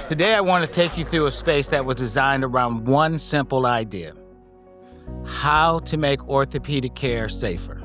Today I want to take you through a space that was designed around one simple idea: how to make orthopedic care safer.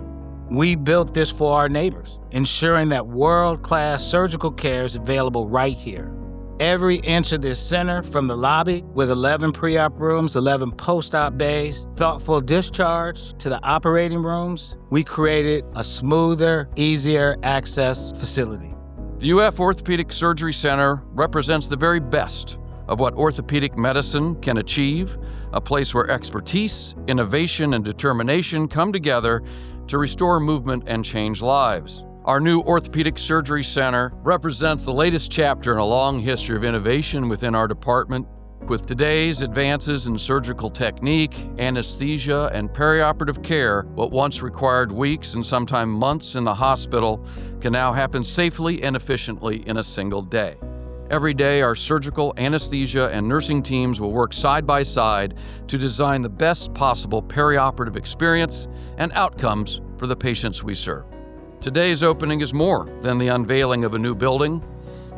We built this for our neighbors, ensuring that world-class surgical care is available right here. Every inch of this center, from the lobby with 11 pre-op rooms, 11 post-op bays, thoughtful discharge, to the operating rooms, we created a smoother, easier access facility. The UF Orthopaedic Surgery Center represents the very best of what orthopedic medicine can achieve, a place where expertise, innovation, and determination come together to restore movement and change lives. Our new Orthopedic Surgery Center represents the latest chapter in a long history of innovation within our department. With today's advances in surgical technique, anesthesia, and perioperative care, what once required weeks and sometimes months in the hospital can now happen safely and efficiently in a single day. Every day, our surgical, anesthesia, and nursing teams will work side by side to design the best possible perioperative experience and outcomes for the patients we serve. Today's opening is more than the unveiling of a new building.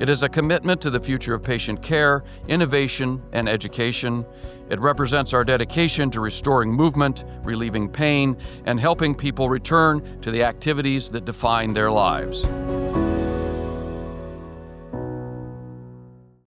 It is a commitment to the future of patient care, innovation, and education. It represents our dedication to restoring movement, relieving pain, and helping people return to the activities that define their lives.